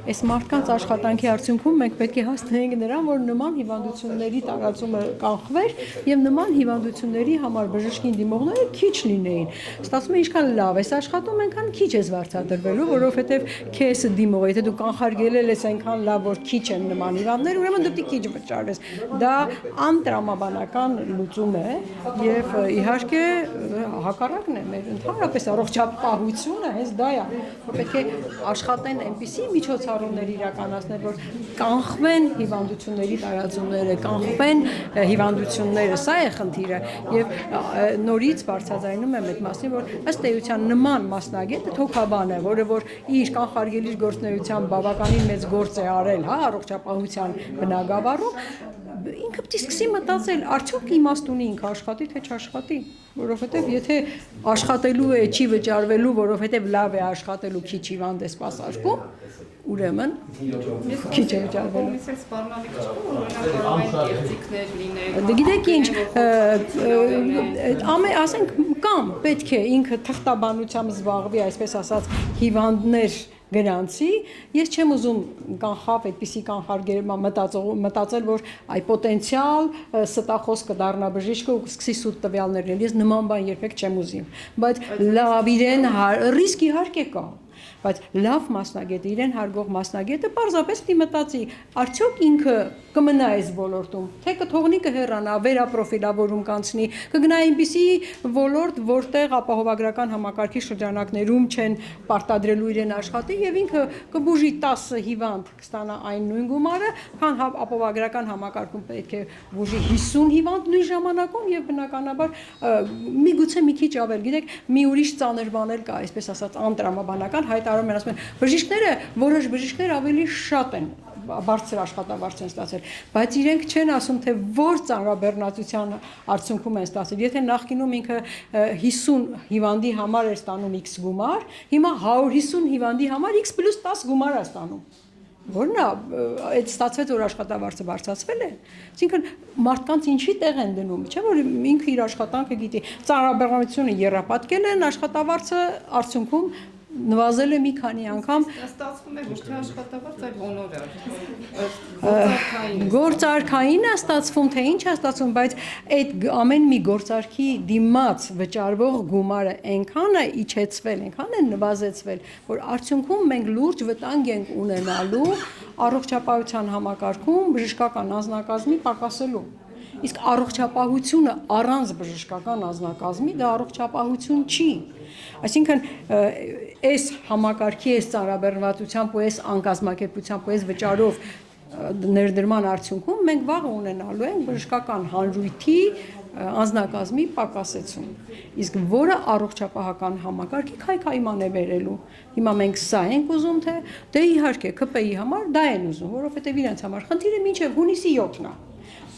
այս մարդկանց աշխատանքի արդյունքում մենք պետք է հասնենք նրան, որ նման հիվանդությունների տարածումը կանխվեր եւ նման հիվանդությունների համար բժշկին դիմողները քիչ լինեին։ Ստացվում է ինչքան լավ ես աշխատում, այնքան քիչ ես վարձատրվելու, որովհետեւ քեզ դիմող, եթե դու կանխարգելել ես այնքան լավ, որ քիչ են նման հիվանդներ, ուրեմն դու քիչ վճարես։ Դա անտրամաբանական լուծում է եւ իհարկե հակառակն է մեր ընդհանրապես առողջապահությունը հենց դա է, որ պետք է աշխատեն այնպիսի միջոցառումներ իրականացնել, որ կանխվեն հիվանդությունների տարածումները, կանխվեն հիվանդությունները, սա է խնդիրը եւ նորից բարձրաձայնում եմ այդ մասին, որ ըստ էության նման մասնագետը թոքաբան է, որը որ իր կանխարգելիչ գործունեության բավականին մեծ գործ է արել, հա, առողջապահության բնագավառում, ինքը պետք է սկսի մտածել, արդյոք իմաստ ունի ինքը աշխատի թե չաշխատի, որովհետև եթե աշխատելու է, չի վճարվելու, որովհետև լավ է աշխատելու, քիչ հիվանդ է սպասարկում, ուրեմն քիչ է վճարվելու։ Գիտեք ինչ, ասենք կամ պետք է ինքը թղթաբանությամբ զբաղվի, այսպես ասած, հիվանդներ գրանցի, ես չեմ ուզում կանխավ այդպիսի կանխարգելում մտածել, որ այ պոտենցիալ ստախոս կդառնա բժիշկը ու սկսի սուտ տվյալներ լինել, ես նման բան երբեք չեմ ուզի, բայց լավ իրեն ռիսկ իհարկե կա, բայց լավ մասնագետը, իրեն հարգող մասնագետը պարզապես դիմտացի, արդյոք ինքը կմնա այս ոլորտում, թե կթողնի կհեռանա, վերապրոֆիլավորում կանցնի, կգնա այնպիսի ոլորտ, որտեղ ապահովագրական համակարգի շրջանակներում չեն պարտադրելու իրեն աշխատի եւ ինքը կբուժի 10 հիվանդ կստանա այն նույն գումարը, քան ապահովագրական համակարգում պետք է բուժի 50 հիվանդ նույն ժամանակում եւ բնականաբար միգուցե մի քիչ ավել, գիտեք, մի ուրիշ ծանր բան էլ կա, այսպես ասած, անտրամաբանական հայտարարում են, ասում են, բժիշկները, որոշ բժիշկներ ավելի շատ են բարձր աշխատավարձ են ստացել, բայց իրենք չեն ասում, թե որ ծանրաբեռնվածության արդյունքում են ստացել, եթե նախկինում ինքը 50 հիվանդի համար էր ստանում X գումար, հիմա 150 հիվանդի համար X + 10 գումար է ստանում, որն է, այդ ստացվեց, որ աշխատավարձը բարձրացվել է, այսինքն մարդկանց ինչի տեղ են դնում, չէ՞ որ ինքը իր աշխատանքը գիտի, ծանրաբեռնվածությունը եռապատկել են, աշխատավարձը արդյունքում նվազել է մի քանի անգամ, ստացվում է ոչ թե աշխատավարձ, այլ հոնորար, գործարքային է ստացվում, թե ինչ է ստացվում, բայց այդ ամեն մի գործարքի դիմաց վճարվող գումարը այնքան է իջեցվել, այնքան է նվազեցվել, որ արդյունքում մենք լուրջ վտանգ ենք ունենալու առողջապահության համակարգում բժշկական անձնակազմի պակասելու։ Իսկ առողջապահությունը առանց բժշկական անձնակազմի դա առողջապահություն չի։ Այսինքն այս համակարգի, այս ծանրաբեռնվածությամբ ու այս անկազմակերպությամբ ու այս վճարով ներդրման արդյունքում մենք վաղ ունենալու ենք բժշկական հանրույթի անձնակազմի պակասեցում, իսկ որը առողջապահական համակարգի քայքայման է բերելու։ Հիմա մենք սա ենք ուզում, թե դե իհարկե ԿՊ-ի համար դա են ուզում, որովհետև իրենց համար խնդիրը մինչև հունիսի 7-ն է։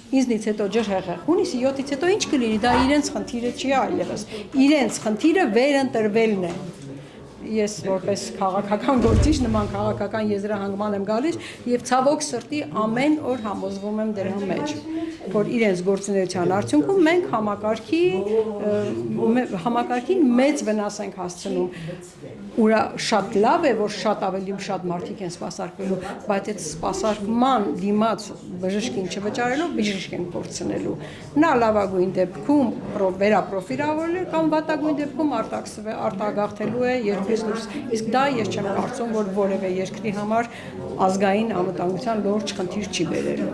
Ինձնից հետո ջրհեղեղ, հունիսի 7-ից հետո ինչ կլինի, դա իրենց խնդիրը չի այլևս, իրենց խնդիրը վերընտրվելն է։ Ես որպես քաղաքական գործիչ նման քաղաքական եզրահանգման եմ գալիս եւ ցավոք սրտի ամեն օր համոզվում եմ դրա մեջ, որ իրենց գործունեության արդյունքում մենք համակարգին մեծ վնաս ենք հասցնում։ Ուրա շատ լավ է, որ շատ ավելի շատ մարդիկ են սպասարկվելու, բայց այդ սպասարկման դիմաց բժշկին չվճարելով բժիշկ են կորցնելու։ Նա լավագույն դեպքում վերապրոֆիլավորել կամ վատագույն դեպքում արտագաղթելու է երկրից դուրս, իսկ դա ես չեմ կարծում, որ որևէ երկրի համար ազգային անվտանգության լուրջ խնդիր չի բերելու։